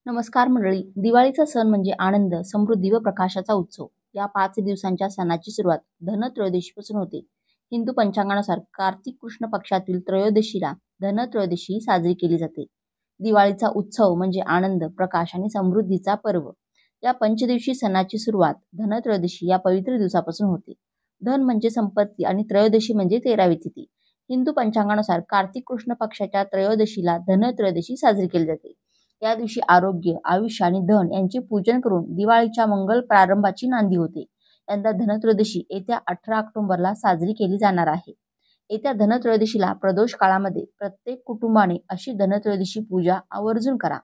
नमस्कार मंडळी. दिवाळीचा सण म्हणजे आनंद, समृद्धी व प्रकाशाचा उत्सव. या 5 दिवसांच्या सणाची सुरुवात धनत्रयोदशीपासून होते. हिंदू पंचांगानुसार कार्तिक कृष्ण पक्षातील त्रयोदशीला धनत्रयोदशी साजरी केली जाते. दिवाळीचा उत्सव म्हणजे आनंद, प्रकाश आणि समृद्धीचा पर्व. या पंचदिवशी सणाची सुरुवात धनत्रयोदशी या पवित्र दिवसापासून होते. धन म्हणजे संपत्ती आणि त्रयोदशी म्हणजे 13वी तिथी. हिंदू पंचांगानुसार कार्तिक कृष्ण पक्षाच्या त्रयोदशीला धनत्रयोदशी साजरी केली जाते. या दिवशी आरोग्य, आयुष्य आणि धन यांचे पूजन करून दिवाळीच्या मंगल प्रारंभाची नांदी होते. यंदा धनत्रयोदशी येत्या 18 ऑक्टोबरला साजरी केली जाणार आहे. येत्या धनत्रयोदशीला प्रदोष काळामध्ये प्रत्येक कुटुंबाने अशी धनत्रयोदशी पूजा आवर्जून करा.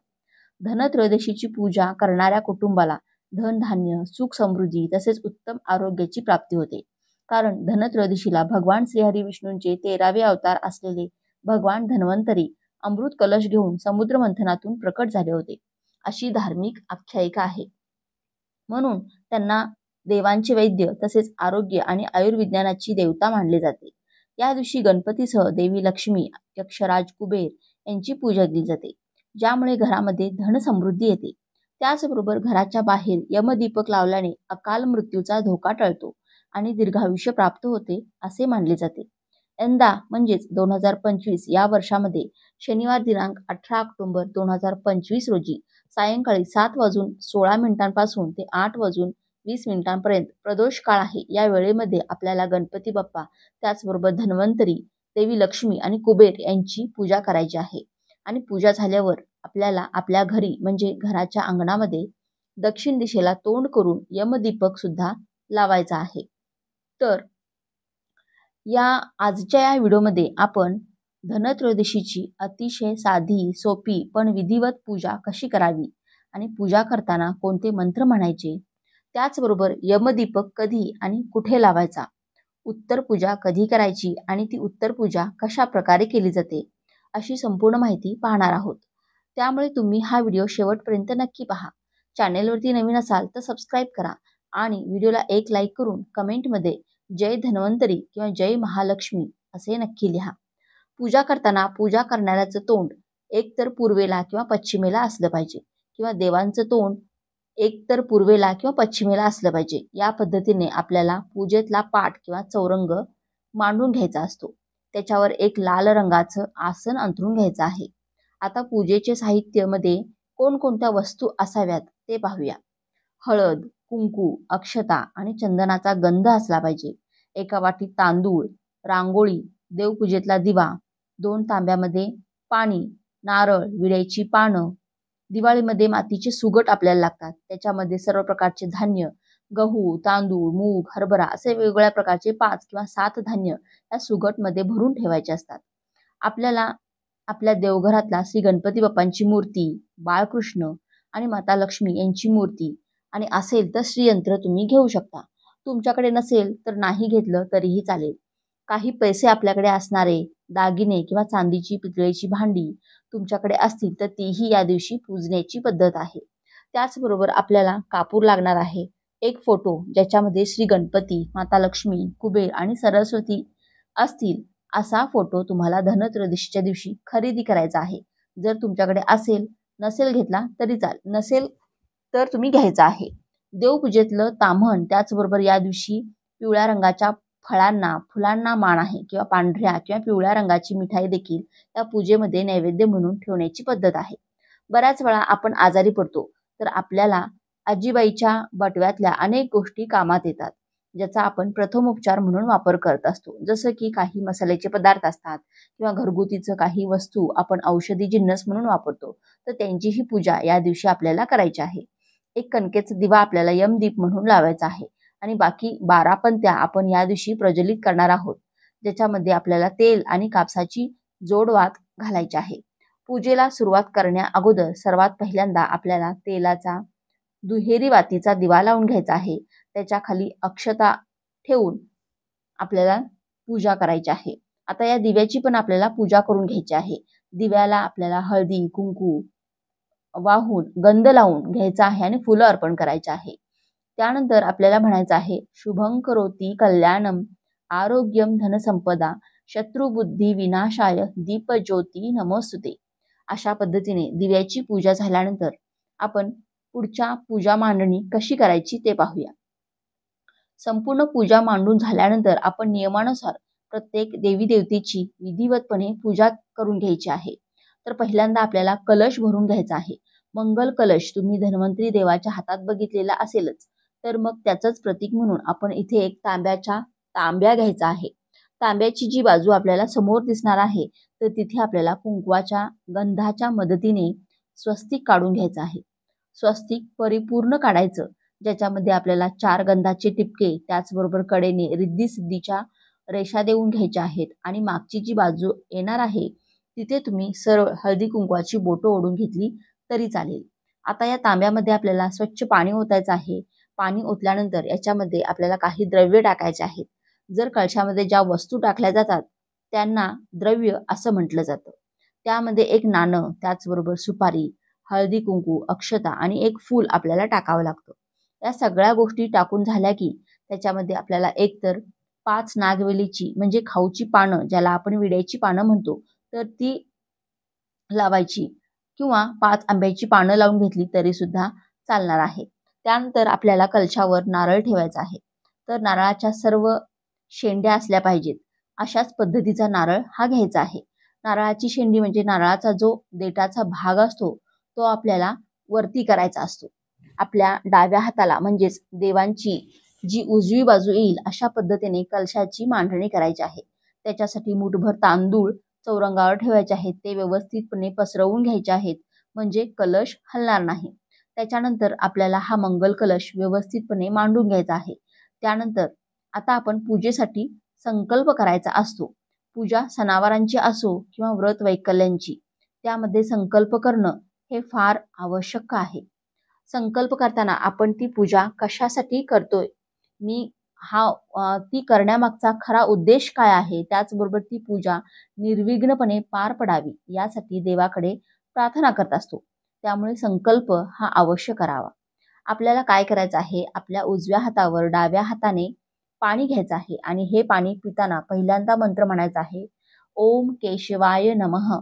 धनत्रयोदशीची पूजा करणाऱ्या कुटुंबाला धनधान्य, सुख समृद्धी तसेच उत्तम आरोग्याची प्राप्ती होते. कारण धनत्रयोदशीला भगवान श्रीहरी विष्णूंचे 13वे अवतार असलेले भगवान धन्वंतरी अमृत कलश घेऊन समुद्र मंथनातून प्रकट झाले होते, अशी धार्मिक आख्यायिका आहे. म्हणून त्यांना देवांचे वैद्य तसेच आरोग्य आणि आयुर्विज्ञानाची देवता मानले जाते. या दिवशी गणपतीसह देवी लक्ष्मी, यक्षराज कुबेर यांची पूजा केली जाते, ज्यामुळे घरामध्ये धन समृद्धी येते. त्याचबरोबर घराच्या बाहेर यमदीपक लावल्याने अकाल मृत्यूचा धोका टळतो आणि दीर्घायुष्य प्राप्त होते असे मानले जाते. यंदा म्हणजेच 2025 या वर्षामध्ये शनिवार दिनांक 18 ऑक्टोबर 2025 रोजी सायंकाळी 7:16 ते 8:20 प्रदोष काळ आहे. या वेळेमध्ये आपल्याला गणपती बाप्पा, त्याचबरोबर धन्वंतरी, देवी लक्ष्मी आणि कुबेर यांची पूजा करायची आहे. आणि पूजा झाल्यावर आपल्याला आपल्या घरी म्हणजे घराच्या अंगणामध्ये दक्षिण दिशेला तोंड करून यमदीपक सुद्धा लावायचा आहे. तर आजच्या या व्हिडिओमध्ये आपण धनत्रयोदशीची अतिशय साधी, सोपी पण विधिवत पूजा कशी करावी आणि पूजा करताना कोणते मंत्र म्हणायचे, त्याचबरोबर यमदीपक कधी आणि कुठे लावायचा, उत्तर पूजा कधी करायची आणि ती उत्तर पूजा कशा प्रकारे केली जाते, अशी संपूर्ण माहिती पाहणार आहोत. त्यामुळे तुम्ही हा व्हिडिओ शेवटपर्यंत नक्की पहा. चॅनेलवरती नवीन असाल तर सबस्क्राईब करा आणि व्हिडिओला एक लाईक करून कमेंटमध्ये जय धन्वंतरी किंवा जय महालक्ष्मी असे नक्की लिहा. पूजा करताना पूजा करणाऱ्याचं तोंड एकतर पूर्वेला किंवा पश्चिमेला असलं पाहिजे किंवा देवांचं तोंड एकतर पूर्वेला किंवा पश्चिमेला असलं पाहिजे. या पद्धतीने आपल्याला पूजेतला पाट किंवा चौरंग मांडून घ्यायचा असतो. त्याच्यावर एक लाल रंगाचं आसन अंथरून घ्यायचं आहे. आता पूजेचे साहित्यामध्ये कोणकोणत्या वस्तू असाव्यात ते पाहूया. हळद, कुंकू, अक्षता आणि चंदनाचा गंध असला पाहिजे. एका वाटीत तांदूळ, रांगोळी, देवपूजेतला दिवा, 2 तांब्यामध्ये पाणी, नारळ, विड्याची पानं. दिवाळीमध्ये मातीचे सुगट आपल्याला लागतात. त्याच्यामध्ये सर्व प्रकारचे धान्य, गहू, तांदूळ, मूग, हरभरा असे वेगवेगळ्या प्रकारचे 5 किंवा 7 धान्य या सुगटमध्ये भरून ठेवायचे असतात. आपल्याला आपल्या देवघरातला श्री गणपती बाप्पांची मूर्ती, बाळकृष्ण आणि माता लक्ष्मी यांची मूर्ती आणि असेल तर श्रीयंत्र तुम्ही घेऊ शकता. तुमच्याकडे नसेल तर नाही घेतलं तरीही चालेल. काही पैसे आपल्याकडे असणारे, दागिने किंवा चांदीची, पितळेची भांडी तुमच्याकडे असतील तर तीही या दिवशी पूजण्याची पद्धत आहे. त्याचबरोबर आपल्याला कापूर लागणार आहे. एक फोटो ज्याच्यामध्ये श्री गणपती, माता लक्ष्मी, कुबेर आणि सरस्वती असतील असा फोटो तुम्हाला धनत्रयोदशीच्या दिवशी खरेदी करायचा आहे. जर तुमच्याकडे असेल, नसेल घेतला तरी नसेल तर तुम्ही घ्यायचा आहे. देवपूजेतलं ताम्हण, त्याचबरोबर या दिवशी पिवळ्या रंगाच्या फळांना, फुलांना मान आहे किंवा पांढऱ्या किंवा पिवळ्या रंगाची मिठाई देखील या पूजेमध्ये नैवेद्य म्हणून ठेवण्याची पद्धत आहे. बऱ्याच वेळा आपण आजारी पडतो तर आपल्याला आजीबाईच्या बटव्यातल्या अनेक गोष्टी कामात येतात, ज्याचा आपण प्रथमोपचार म्हणून वापर करत असतो. जसं की काही मसाल्याचे पदार्थ असतात किंवा घरगुतीचं काही वस्तू आपण औषधी जिन्नस म्हणून वापरतो, तर त्यांचीही पूजा या दिवशी आपल्याला करायची आहे. एक कणकेचा दिवा आपल्याला यमदीप म्हणून लावायचा आहे आणि बाकी 12 पंत्या आपण या दिवशी प्रज्वलित करणार आहोत, ज्याच्यामध्ये आपल्याला तेल आणि कापसाची जोडवात घालायची आहे. पूजेला सुरुवात करण्या अगोदर सर्वात पहिल्यांदा आपल्याला तेलाचा दुहेरी वातीचा दिवा लावून घ्यायचा आहे. त्याच्या खाली अक्षता ठेवून आपल्याला पूजा करायची आहे. आता या दिव्याची पण आपल्याला पूजा करून घ्यायची आहे. दिव्याला आपल्याला हळदी, कुंकू वाहून गंध लावून घ्यायचा आहे आणि फुलं अर्पण करायचे आहे. त्यानंतर आपल्याला म्हणायचं आहे शुभं करोति कल्याणम आरोग्यम धनसंपदा शत्रुबुद्धी विनाशाय दीपज्योती नमोस्तुते. अशा पद्धतीने दिव्याची पूजा झाल्यानंतर आपण पुढच्या पूजा मांडणी कशी करायची ते पाहूया. संपूर्ण पूजा मांडून झाल्यानंतर आपण नियमानुसार प्रत्येक देवी देवतेची विधिवतपणे पूजा करून घ्यायची आहे. तर पहिल्यांदा आपल्याला कलश भरून घ्यायचा आहे. मंगल कलश तुम्ही धन्वंतरी देवाच्या हातात बघितलेला असेलच, तर मग त्याचंच प्रतीक म्हणून आपण इथे एक तांब्या घ्यायचा आहे. तांब्याची जी बाजू आपल्याला समोर दिसणार आहे, तर तिथे आपल्याला कुंकवाच्या गंधाच्या मदतीने स्वस्तिक काढून घ्यायचं आहे. स्वस्तिक परिपूर्ण काढायचं, ज्याच्यामध्ये आपल्याला 4 गंधाचे टिपके, त्याचबरोबर कडेने रिद्धी सिद्धीच्या रेषा देऊन घ्यायच्या आहेत. आणि मागची जी बाजू येणार आहे तिथे तुम्ही सरळ हळदी कुंकवाची बोटं ओढून घेतली तरी चालेल. आता या तांब्यामध्ये आपल्याला स्वच्छ पाणी ओतायचं आहे. पाणी ओतल्यानंतर याच्यामध्ये आपल्याला काही द्रव्य टाकायचे आहेत. जर कळशामध्ये ज्या वस्तू टाकल्या जातात त्यांना द्रव्य असं म्हटलं जातं. त्यामध्ये एक नाणं, त्याचबरोबर सुपारी, हळदी कुंकू, अक्षता आणि एक फूल आपल्याला टाकावं लागतं. या सगळ्या गोष्टी टाकून झाल्या की त्याच्यामध्ये आपल्याला एकतर 5 नागवेलीची म्हणजे खाऊची पानं, ज्याला आपण विड्याची पानं म्हणतो, तर ती लावायची, किंवा 5 आंब्याची पानं लावून घेतली तरी सुद्धा चालणार आहे. त्यानंतर आपल्याला कलशावर नारळ ठेवायचा आहे. तर नारळाच्या सर्व शेंड्या असल्या पाहिजेत अशाच पद्धतीचा नारळ हा घ्यायचा आहे. नारळाची शेंडी म्हणजे नारळाचा जो देठाचा भाग असतो तो आपल्याला वरती करायचा असतो. आपल्या डाव्या हाताला म्हणजेच देवांची जी उजवी बाजू येईल अशा पद्धतीने कलशाची मांडणी करायची आहे. त्याच्यासाठी मुठभर तांदूळ चौरंगावर ठेवायचे आहेत. ते व्यवस्थितपणे पसरवून घ्यायचे आहेत, म्हणजे कलश हलणार नाही. त्याच्यानंतर आपल्याला हा मंगल कलश व्यवस्थितपणे मांडून घ्यायचा आहे. त्यानंतर आता आपण पूजेसाठी संकल्प करायचा असतो. पूजा सणावारांची असो किंवा व्रत वैकल्यांची, त्यामध्ये संकल्प करणं हे फार आवश्यक आहे. संकल्प करताना आपण ती पूजा कशासाठी करतोय, ती करण्यामागचा खरा उद्देश काय आहे, त्याचबरोबर ती पूजा निर्विघ्नपणे पार पडावी यासाठी देवाकडे प्रार्थना करत असतो. त्यामुळे संकल्प हा अवश्य करावा. आपल्याला काय करायचं आहे, आपल्या उजव्या हातावर डाव्या हाताने पाणी घ्यायचं आहे आणि हे पाणी पिताना पहिल्यांदा मंत्र म्हणायचा आहे, ओम केशवाय नमः.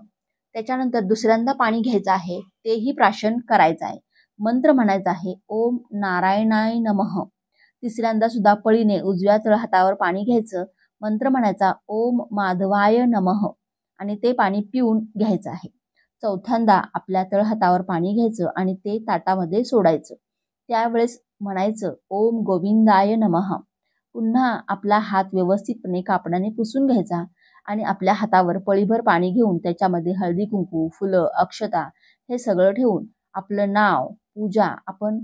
त्याच्यानंतर दुसऱ्यांदा पाणी घ्यायचं आहे, तेही प्राशन करायचं आहे. मंत्र म्हणायचा आहे, ओम नारायणाय नमः. तिसऱ्यांदा सुद्धा पळीने उजव्या तळहातावर पाणी घ्यायचं, मंत्र म्हणायचा ओम माधवाय नमः आणि ते पाणी पिऊन घ्यायचं आहे. चौथ्यांदा आपल्या तळहातावर पाणी घ्यायचं आणि ते ताटामध्ये सोडायचं. त्यावेळेस म्हणायचं ओम गोविंदाय नमः. पुन्हा आपला हात व्यवस्थितपणे कापडाने पुसून घ्यायचा आणि आपल्या हातावर पळीभर पाणी घेऊन त्याच्यामध्ये हळदी कुंकू, फुलं, अक्षता हे सगळं ठेवून आपलं नाव, आपण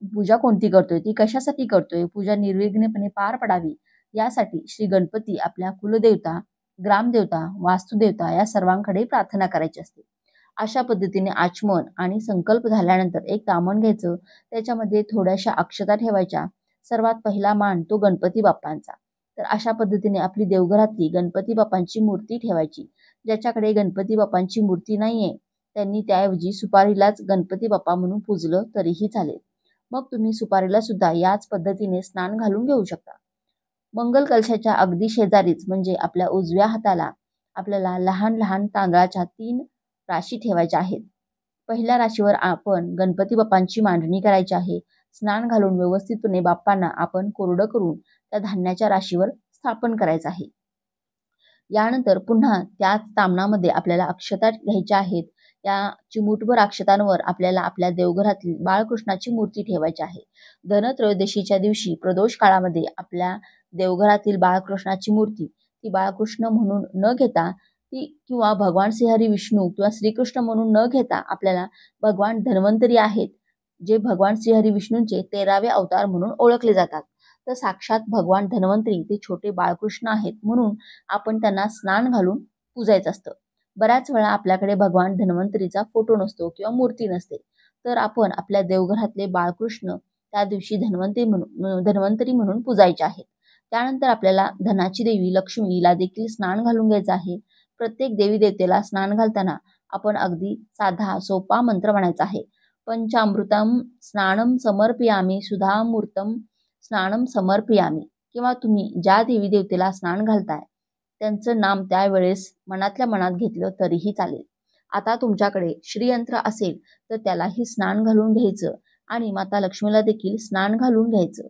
पूजा कोणती करतोय, ती कशासाठी करतोय, पूजा निर्विघ्नपणे पार पडावी यासाठी श्री गणपती, आपल्या कुलदेवता, ग्रामदेवता, वास्तुदेवता या सर्वांकडे प्रार्थना करायची असते. अशा पद्धतीने आचमन आणि संकल्प झाल्यानंतर एक तामण घ्यायचं, त्याच्यामध्ये थोड्याशा अक्षता ठेवायच्या. सर्वात पहिला मान तो गणपती बाप्पांचा. तर अशा पद्धतीने आपली देवघरातली गणपती बाप्पांची मूर्ती ठेवायची. ज्याच्याकडे गणपती बाप्पांची मूर्ती नाहीये त्यांनी त्याऐवजी सुपारीलाच गणपती बाप्पा म्हणून पूजलं तरीही चालेल. मग तुम्ही सुपारीला सुद्धा याच पद्धतीने स्नान घालून घेऊ शकता. मंगल कलशाच्या अगदी शेजारीच म्हणजे आपल्या उजव्या हाताला आपल्याला लहान लहान तांदळाच्या 3 राशी ठेवायच्या आहेत. पहिल्या राशीवर आपण गणपती बाप्पांची मांडणी करायची आहे. स्नान घालून व्यवस्थितपणे बाप्पांना आपण कोरडं करून त्या धान्याच्या राशीवर स्थापन करायचं आहे. यानंतर पुन्हा त्याच तामणामध्ये आपल्याला अक्षता घ्यायच्या आहेत. या चिमूटभर अक्षतांवर आपल्याला आपल्या देवघरातील बाळकृष्णाची मूर्ती ठेवायची आहे. धनत्रयोदशीच्या दिवशी प्रदोष काळामध्ये आपल्या देवघरातील बाळकृष्णाची मूर्ती ती बाळकृष्ण म्हणून न घेता ती किंवा भगवान श्रीहरी विष्णू किंवा श्रीकृष्ण म्हणून न घेता आपल्याला भगवान धन्वंतरी आहेत, जे भगवान श्रीहरी विष्णूंचे 13वे अवतार म्हणून ओळखले जातात. तर साक्षात भगवान धन्वंतरी ते छोटे बाळकृष्ण आहेत, म्हणून आपण त्यांना स्नान घालून पूजायचं असतं. बऱ्याच वेळा आपल्याकडे भगवान धन्वंतरीचा फोटो नसतो किंवा मूर्ती नसते, तर आपण आपल्या देवघरातले बाळकृष्ण त्या दिवशी धन्वंतरी म्हणून पूजायचे आहेत. त्यानंतर आपल्याला धनाची देवी लक्ष्मीला देखील स्नान घालून घ्यायचं आहे. प्रत्येक देवी देवतेला स्नान घालताना आपण अगदी साधा सोपा मंत्र म्हणायचा आहे. पंचामृतम स्नानम समर्पयामी, सुधामूर्तम स्नानम समर्पयामी. किंवा तुम्ही ज्या देवी देवतेला स्नान घालताय त्यांचं नाम त्यावेळेस मनातल्या मनात घेतलं तरीही चालेल. आता तुमच्याकडे श्रीयंत्र असेल तर त्यालाही स्नान घालून घ्यायचं आणि माता लक्ष्मीला देखील स्नान घालून घ्यायचं.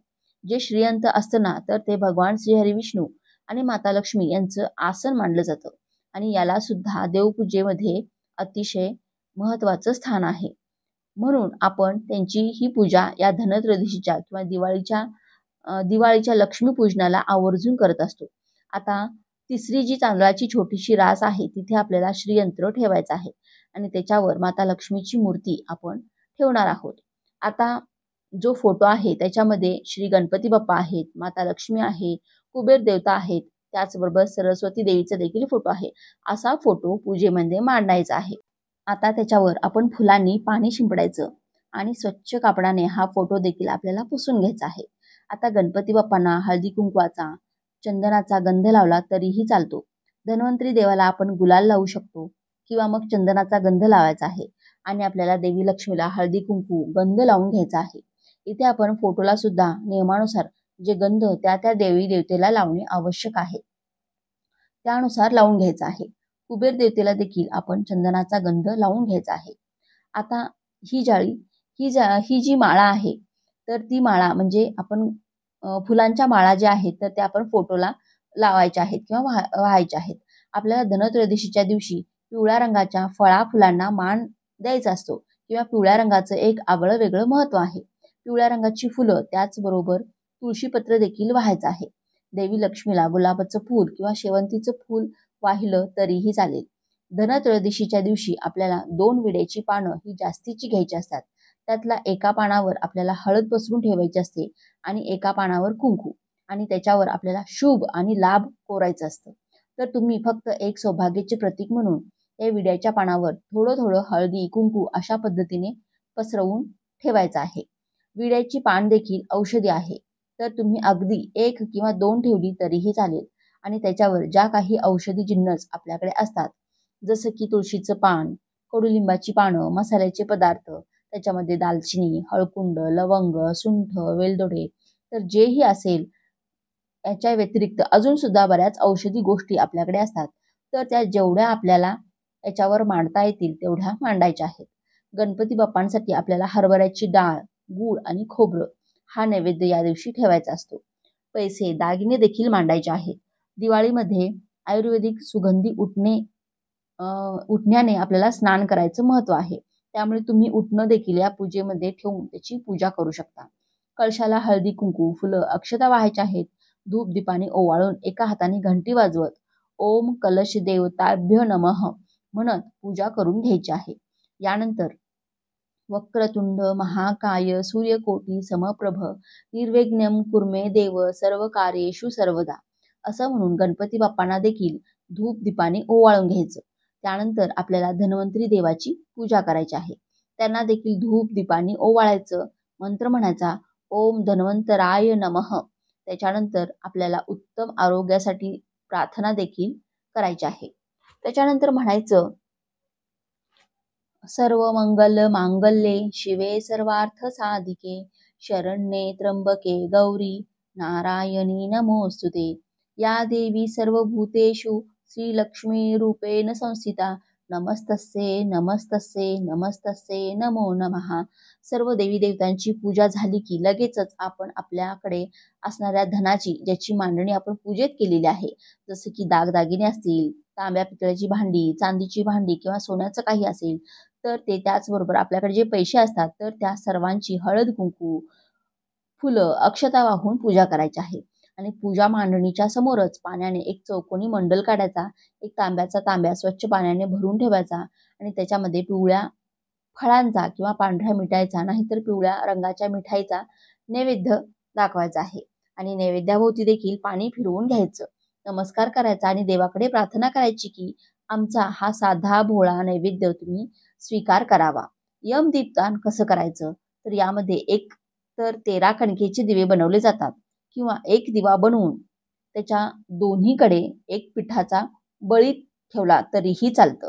जे श्रीयंत्र असतं ना तर ते भगवान श्रीहरी विष्णू आणि माता लक्ष्मी यांचं आसन मानलं जातं आणि याला सुद्धा देवपूजेमध्ये अतिशय महत्त्वाचं स्थान आहे. म्हणून आपण त्यांची ही पूजा या धनत्रयोदशीच्या किंवा दिवाळीच्या लक्ष्मीपूजनाला आवर्जून करत असतो. आता तिसरी जी तांदळाची छोटीशी रास आहे तिथे आपल्याला श्रीयंत्र ठेवायचं आहे आणि त्याच्यावर माता लक्ष्मीची मूर्ती आपण ठेवणार आहोत. आता जो फोटो आहे त्याच्यामध्ये श्री गणपती बाप्पा आहेत, माता लक्ष्मी आहे, कुबेर देवता आहेत, त्याचबरोबर सरस्वती देवीचा देखील फोटो आहे. असा फोटो पूजेमध्ये मांडायचा आहे. आता त्याच्यावर आपण फुलांनी पाणी शिंपडायचं आणि स्वच्छ कापडाने हा फोटो देखील आपल्याला पुसून घ्यायचा आहे. आता गणपती बाप्पांना हळदी कुंकवाचा, चंदनाचा गंध लावला तरीही चालतो. धन्वंतरी देवाला आपण गुलाल लावू शकतो किंवा मग चंदनाचा गंध लावायचा आहे आणि आपल्याला देवी लक्ष्मीला हळदी कुंकू गंध लावून घ्यायचा आहे. इथे आपण फोटोला सुद्धा नियमानुसार जे गंध त्या देवी देवतेला लावणे आवश्यक आहे त्यानुसार लावून घ्यायचा आहे. कुबेर देवतेला देखील आपण चंदनाचा गंध लावून घ्यायचा आहे. आता ही जी माळा आहे तर ती माळा म्हणजे आपण फुलांच्या माळा ज्या आहेत तर त्या आपण फोटोला लावायच्या आहेत किंवा व्हायच्या आहेत. आपल्याला धनत्रयोदशीच्या दिवशी पिवळ्या रंगाच्या फळा फुलांना मान द्यायचा असतो किंवा पिवळ्या रंगाचं एक आगळं वेगळं महत्त्व आहे. पिवळ्या रंगाची फुलं त्याचबरोबर तुळशीपत्र देखील व्हायचं आहे. देवी लक्ष्मीला गुलाबाचं फूल किंवा शेवंतीचं फूल वाहिलं तरीही चालेल. धनत्रयोदशीच्या दिवशी आपल्याला 2 विड्याची पानं ही जास्तीची घ्यायची असतात. त्यातला एका पानावर आपल्याला हळद पसरून ठेवायची असते आणि एका पानावर कुंकू आणि त्याच्यावर आपल्याला शुभ आणि लाभ कोरायचं असतं. तर तुम्ही फक्त एक सौभाग्याचे प्रतीक म्हणून या विड्याच्या पानावर थोडं थोडं हळदी कुंकू अशा पद्धतीने पसरवून ठेवायचं आहे. विड्याची पान देखील औषधी आहे तर तुम्ही अगदी 1 किंवा 2 ठेवली तरीही चालेल आणि त्याच्यावर ज्या काही औषधी जिन्नस आपल्याकडे असतात जसं की तुळशीचं पान, कडुलिंबाची पानं, मसाल्याचे पदार्थ, त्याच्यामध्ये दालचिनी, हळकुंड, लवंग, सुंठ, वेलदोडे तर जेही असेल याच्या व्यतिरिक्त अजून सुद्धा बऱ्याच औषधी गोष्टी आपल्याकडे असतात तर त्या जेवढ्या आपल्याला याच्यावर मांडता येतील तेवढ्या मांडायच्या आहेत. गणपती बाप्पांसाठी आपल्याला हरभऱ्याची डाळ, गूळ आणि खोबरं हा नैवेद्य या दिवशी ठेवायचा असतो. पैसे, दागिने देखील मांडायचे आहेत. दिवाळीमध्ये आयुर्वेदिक सुगंधी उठण्याने आपल्याला स्नान करायचं महत्त्व आहे. त्यामुळे तुम्ही उठणं देखील या पूजेमध्ये ठेवून त्याची पूजा करू शकता. कळशाला हळदी कुंकू, फुलं, अक्षता वाहायच्या आहेत. धूप दीपाने ओवाळून एका हाताने घंटी वाजवत ओम कलश देवताभ्यो नमः म्हणत पूजा करून घ्यायची आहे. यानंतर वक्रतुंड महाकाय सूर्यकोटी समप्रभ निर्विघ्नं कुर्मे देव सर्व कार्येषु सर्वदा असं म्हणून गणपती बाप्पांना देखील धूप दीपाने ओवाळून घ्यायचं. त्यानंतर आपल्याला धन्वंतरी देवाची पूजा करायची आहे. त्यांना देखील धूप दीपाने ओवाळायचं, मंत्र म्हणायचा ओम धन्वंतराय नमः. त्याच्यानंतर आपल्याला उत्तम आरोग्यासाठी प्रार्थना देखील करायची आहे. त्याच्यानंतर म्हणायचं सर्व मंगल मांगल्ये शिवे सर्वार्थ साधिके शरण्ये त्र्यंबके गौरी नारायणी नमोस्तुते. या देवी सर्वभूतेषु श्रीलक्ष्मी रूपेण संस्थिता नमस्तस्ये नमस्तस्ये नमस्तस्ये नमो नमः. सर्व देवी देवतांची पूजा झाली की लगेचच आपण आपल्याकडे असणाऱ्या धनाची ज्याची मांडणी आपण पूजेत केलेली आहे जसे की दागदागिने असतील, तांब्या पितळ्याची भांडी, चांदीची भांडी किंवा सोन्याचं काही असेल तर ते, त्याचबरोबर आपल्याकडे जे पैसे असतात तर त्या सर्वांची हळद कुंकू, फुलं, अक्षता वाहून पूजा करायची आहे. आणि पूजा मांडणीच्या समोरच पाण्याने एक चौकोनी मंडल काढायचा. एक तांब्याचा तांब्या स्वच्छ पाण्याने भरून ठेवायचा आणि त्याच्यामध्ये पिवळ्या फळांचा किंवा पांढऱ्या मिठाईचा नाहीतर पिवळ्या रंगाच्या मिठाईचा नैवेद्य दाखवायचा आहे आणि नैवेद्याभोवती देखील पाणी फिरवून घ्यायचं, नमस्कार करायचा आणि देवाकडे प्रार्थना करायची की आमचा हा साधा भोळा नैवेद्य तुम्ही स्वीकार करावा. यमदीपदान कसं करायचं तर यामध्ये एक तर 13 कणकेचे दिवे बनवले जातात किंवा एक दिवा बनवून त्याच्या दोन्हीकडे एक पिठाचा बळी ठेवला तरीही चालतं.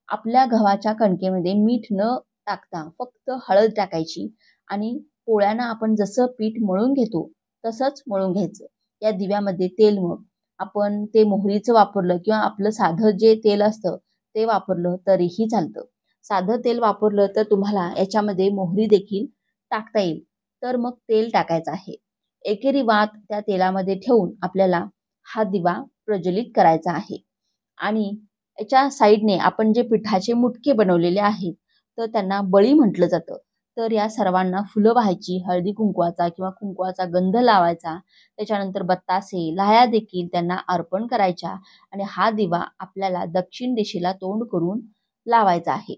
आपल्या गव्हाच्या कणकेमध्ये मीठ न टाकता फक्त हळद टाकायची आणि पोळ्यांना आपण जसं पीठ मळून घेतो तसंच मळून घ्यायचं. या दिव्यामध्ये तेल, मग आपण ते मोहरीचं वापरलं किंवा आपलं साधं जे तेल असतं ते वापरलं तरीही चालतं. साधं तेल वापरलं तर तुम्हाला याच्यामध्ये मोहरी देखील टाकता येईल. तर मग तेल टाकायचं आहे. एकेरी वात त्या तेलामध्ये ठेवून आपल्याला हा दिवा प्रज्वलित करायचा आहे. आणि याच्या साईडने आपण जे पिठाचे मुटके बनवलेले आहेत तर त्यांना बळी म्हटलं जातं. तर या सर्वांना फुलं व्हायची, हळदी कुंकवाचा किंवा कुंकवाचा गंध लावायचा, त्याच्यानंतर बत्तासे, लाह्या देखील त्यांना अर्पण करायच्या आणि हा दिवा आपल्याला दक्षिण दिशेला तोंड करून लावायचा आहे.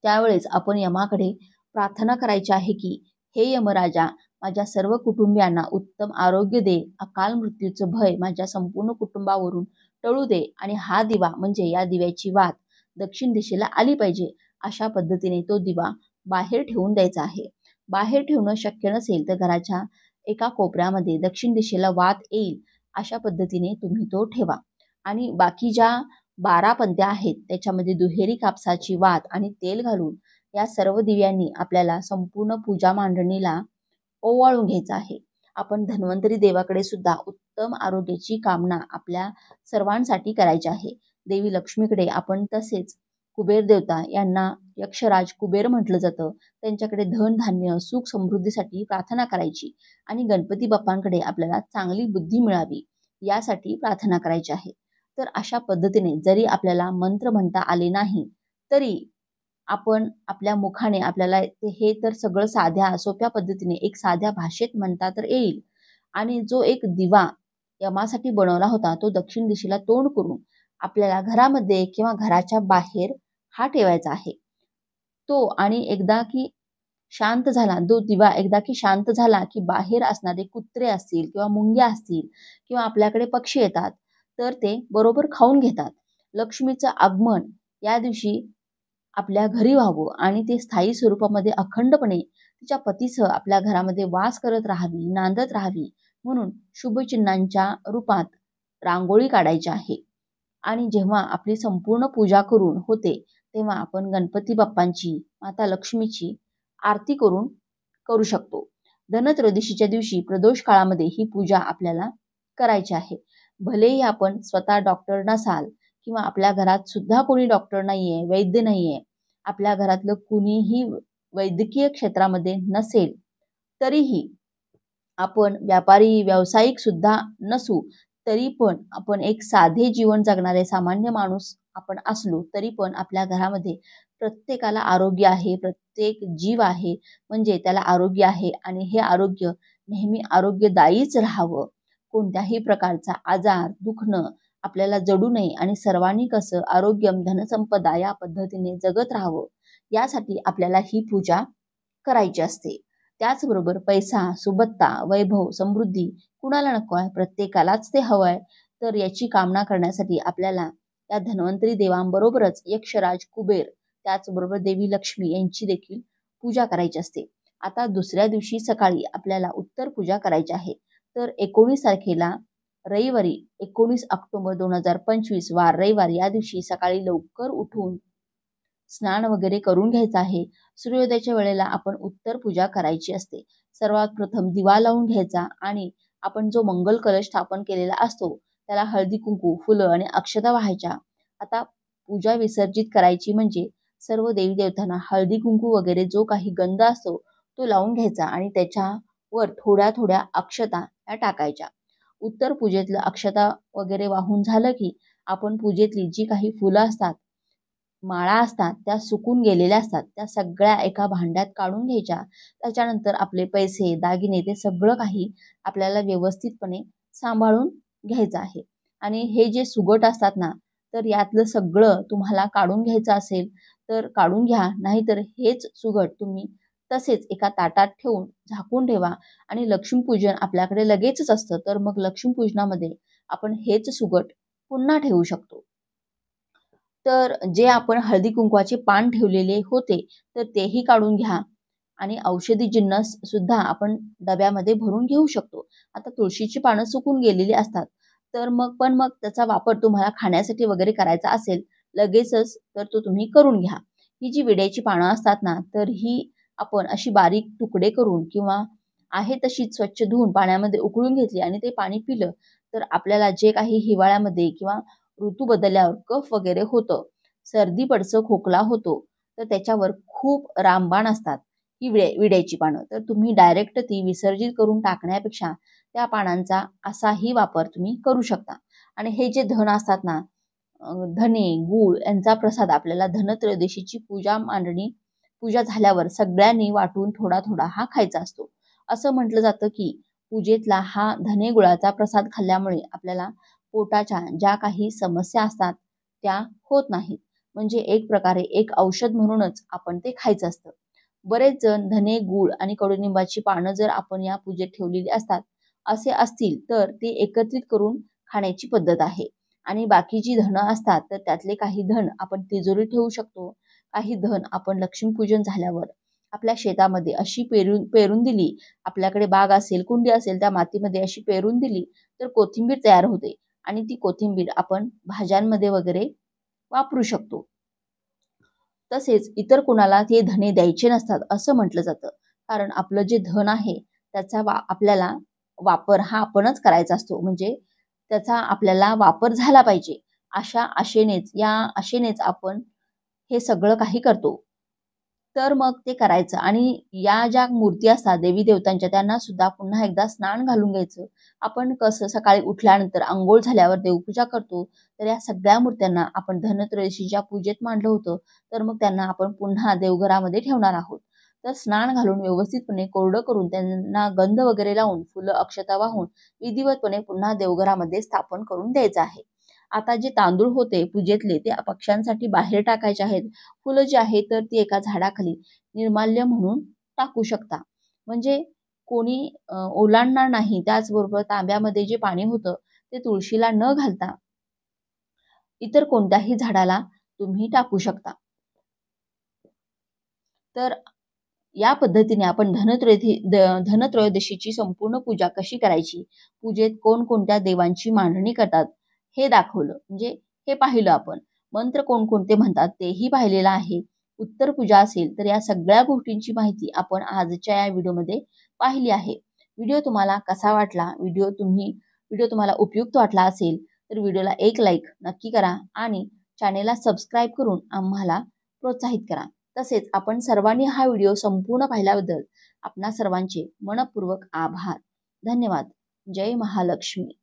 त्यावेळेस आपण यमाकडे प्रार्थना करायची आहे की हे यमराजा, माझ्या सर्व कुटुंबियांना उत्तम आरोग्य दे, अकाल मृत्यूचं भय माझ्या संपूर्ण कुटुंबावरून टळू दे आणि हा दिवा म्हणजे या दिव्याची वात दक्षिण दिशेला आली पाहिजे. अशा पद्धतीने तो दिवा बाहेर ठेवून द्यायचा आहे. बाहेर ठेवणं शक्य नसेल तर घराच्या एका कोपऱ्यामध्ये दक्षिण दिशेला वात येईल अशा पद्धतीने तुम्ही तो ठेवा. आणि बाकी ज्या 12 पंत्या आहेत त्याच्यामध्ये दुहेरी कापसाची वात आणि तेल घालून या सर्व दिव्यांनी आपल्याला संपूर्ण पूजा मांडणीला ओवाळून घ्यायचं आहे. आपण धन्वंतरी देवाकडे सुद्धा उत्तम आरोग्याची कामना आपल्या सर्वांसाठी करायची आहे. देवी लक्ष्मीकडे आपण तसेच कुबेर देवता यांना यक्षराज कुबेर म्हटलं जातं, त्यांच्याकडे धन धान्य सुख समृद्धीसाठी प्रार्थना करायची आणि गणपती बाप्पांकडे आपल्याला चांगली बुद्धी मिळावी यासाठी प्रार्थना करायची आहे. तर अशा पद्धतीने जरी आपल्याला मंत्र म्हणता आले नाही तरी आपण आपल्या मुखाने आपल्याला हे तर सगळं साध्या सोप्या पद्धतीने एक साध्या भाषेत म्हणता तर येईल. आणि जो एक दिवा यमासाठी बनवला होता तो दक्षिण दिशेला तोंड करून आपल्याला घरामध्ये किंवा घराच्या बाहेर हा ठेवायचा आहे. तो आणि एकदा की शांत झाला, तो दिवा एकदा की शांत झाला की बाहेर असणारे कुत्रे असतील किंवा मुंग्या असतील किंवा आपल्याकडे पक्षी येतात तर ते बरोबर खाऊन घेतात. लक्ष्मीचं आगमन या दिवशी आपल्या घरी व्हावं आणि ते स्थायी स्वरूपामध्ये अखंडपणे तिच्या पतीसह आपल्या घरामध्ये वास करत राहावी, नांदत राहावी म्हणून शुभचिन्हांच्या रूपात रांगोळी काढायची आहे. आणि जेव्हा आपली संपूर्ण पूजा करून होते तेव्हा आपण गणपती बाप्पांची, माता लक्ष्मीची आरती करू शकतो. धनत्रयोदशीच्या दिवशी प्रदोष काळामध्ये ही पूजा आपल्याला करायची आहे. भलेही आपण स्वतः डॉक्टर नसाल किंवा आपल्या घरात सुद्धा कोणी डॉक्टर नाहीये, वैद्य नाहीये, आपल्या घरातलं कुणीही वैद्यकीय क्षेत्रामध्ये नसेल तरीही आपण व्यापारी व्यावसायिक सुद्धा नसू तरी पण आपण एक साधे जीवन जगणारे सामान्य माणूस आपण असलो तरी पण आपल्या घरामध्ये प्रत्येकाला आरोग्य आहे, प्रत्येक जीव आहे म्हणजे त्याला आरोग्य आहे आणि हे आरोग्य नेहमी आरोग्यदायीच राहावं. कोणत्याही प्रकारचा आजार, दुखणं आपल्याला जडू नये आणि सर्वांनी कसं आरोग्यम धनसंपदा या पद्धतीने जगत राहावं यासाठी आपल्याला ही पूजा करायची असते. त्याचबरोबर पैसा, सुबत्ता, वैभव, समृद्धी कुणाला नको आहे, प्रत्येकालाच ते हवं आहे. तर याची कामना करण्यासाठी आपल्याला या धन्वंतरी देवांबरोबरच यक्षराज कुबेर त्याचबरोबर देवी लक्ष्मी यांची देखील पूजा करायची असते. आता दुसऱ्या दिवशी सकाळी आपल्याला उत्तर पूजा करायची आहे. तर 19 तारखेला रविवारी 19 ऑक्टोबर 2025 वार रविवार या दिवशी सकाळी लवकर उठून स्नान वगैरे करून घ्यायचं आहे. सूर्योदयाच्या वेळेला आपण उत्तर पूजा करायची असते. सर्वात प्रथम दिवा लावून घ्यायचा आणि आपण जो मंगल कलश स्थापन केलेला असतो त्याला हळदी कुंकू, फुलं आणि अक्षता वाहायच्या. आता पूजा विसर्जित करायची म्हणजे सर्व देवी देवतांना हळदी कुंकू वगैरे जो काही गंध असतो तो लावून घ्यायचा आणि त्याच्यावर थोड्या थोड्या अक्षता त्या टाकायच्या. उत्तर पूजेतलं अक्षता वगैरे वाहून झालं की आपण पूजेतली जी काही फुलं असतात, माळा असतात त्या सुकून गेलेल्या असतात त्या सगळ्या एका भांड्यात काढून घ्यायच्या. त्याच्यानंतर आपले पैसे, दागिने ते सगळं काही आपल्याला व्यवस्थितपणे सांभाळून घ्यायचं आहे. आणि हे जे सुगट असतात ना तर यातलं सगळं तुम्हाला काढून घ्यायचं असेल तर काढून घ्या, नाहीतर हेच सुगट तुम्ही तसेच एका ताटात ठेवून झाकून ठेवा. आणि लक्ष्मीपूजन आपल्याकडे लगेचच असतं तर मग लक्ष्मीपूजनामध्ये आपण हेच सुगट पुन्हा ठेवू शकतो. तर जे आपण हळदी कुंकवाचे पान ठेवलेले होते तर तेही काढून घ्या आणि औषधी जिन्नस सुद्धा आपण डब्यामध्ये भरून घेऊ शकतो. आता तुळशीची पानं सुकून गेलेली असतात तर मग त्याचा वापर तुम्हाला खाण्यासाठी वगैरे करायचा असेल लगेचच तर तो तुम्ही करून घ्या. ही जी विड्याची पानं असतात ना तर ही आपण अशी बारीक तुकडे करून किंवा आहे तशी स्वच्छ धुवून पाण्यामध्ये उकळून घेतली आणि ते पाणी पिलं तर आपल्याला जे काही हिवाळ्यामध्ये किंवा ऋतू बदलल्यावर कफ वगैरे होतं सर्दी पडसं खोकला होतो तर त्याच्यावर खूप रामबाण असतात ही विड्याची पानं, तर तुम्ही डायरेक्ट ती विसर्जित करून टाकण्यापेक्षा त्या पानांचा असाही वापर तुम्ही करू शकता. आणि हे जे धन असतात ना, धने गूळ यांचा प्रसाद आपल्याला धनत्रयोदशीची पूजा झाल्यावर सगळ्यांनी वाटून थोडा थोडा हा खायचा असतो. असं म्हटलं जातं की पूजेतला हा धने गुळाचा प्रसाद खाल्ल्यामुळे आपल्याला पोटाच्या ज्या काही समस्या असतात त्या होत नाहीत. म्हणजे एक प्रकारे एक औषध म्हणूनच आपण ते खायचं असतं. बरेच जण धने गूळ आणि कडुनिंबाची पानं जर आपण या पूजेत ठेवलेली असतात असे असतील तर ते एकत्रित करून खाण्याची पद्धत आहे. आणि बाकी जी धनं असतात तर त्यातले काही धन आपण तिजोरीत ठेवू शकतो, काही धन आपण लक्ष्मीपूजन झाल्यावर आपल्या शेतामध्ये अशी पेरून दिली, आपल्याकडे बाग असेल कुंडी असेल त्या मातीमध्ये अशी पेरून दिली तर कोथिंबीर तयार होते आणि ती कोथिंबीर आपण भाज्यांमध्ये वगैरे वापरू शकतो. तसेच इतर कुणाला ते धने द्यायचे नसतात असं म्हटलं जातं, कारण आपलं जे धन आहे त्याचा आपल्याला वापर हा आपणच करायचा असतो. म्हणजे त्याचा आपल्याला वापर झाला पाहिजे अशा आशेनेच आपण हे सगळं काही करतो. तर मग ते करायचं. आणि या ज्या मूर्ती असतात देवी देवतांच्या त्यांना सुद्धा पुन्हा एकदा स्नान घालून घ्यायचं. आपण कसं सकाळी उठल्यानंतर अंघोळ झाल्यावर देवपूजा करतो, तर या सगळ्या मूर्त्यांना आपण धनत्रयोदशीच्या पूजेत मांडलं होतं, तर मग त्यांना आपण पुन्हा देवघरामध्ये ठेवणार आहोत. तर स्नान घालून व्यवस्थितपणे कोरडं करून त्यांना गंध वगैरे लावून फुलं अक्षता वाहून विधिवतपणे पुन्हा देवघरामध्ये स्थापन करून द्यायचं आहे. आता जे तांदूळ होते पूजेतले ते पक्ष्यांसाठी बाहेर टाकायचे आहेत. फुलं जी आहेत तर ती एका झाडाखाली निर्माल्य म्हणून टाकू शकता. म्हणजे कोणी ओलांडणार नाही. त्याचबरोबर तांब्यामध्ये जे पाणी होतं ते तुळशीला न घालता इतर कोणत्याही झाडाला तुम्ही टाकू शकता. तर या पद्धतीने आपण धनत्रयोदशीची संपूर्ण पूजा कशी करायची, पूजेत कोणकोणत्या देवांची मांडणी करतात हे दाखवलं. म्हणजे हे पाहिलं आपण. मंत्र कोणकोणते म्हणतात तेही पाहिलेलं आहे. उत्तर पूजा असेल तर या सगळ्या गोष्टींची माहिती आपण आजच्या या व्हिडिओमध्ये पाहिली आहे. व्हिडिओ तुम्हाला कसा वाटला, व्हिडिओ तुम्हाला उपयुक्त वाटला असेल तर व्हिडिओला एक लाईक नक्की करा आणि चॅनेलला सबस्क्राईब करून आम्हाला प्रोत्साहित करा. तसेच आपण सर्वांनी हा व्हिडिओ संपूर्ण पाहिल्याबद्दल आपणा सर्वांचे मनपूर्वक आभार. धन्यवाद. जय महालक्ष्मी.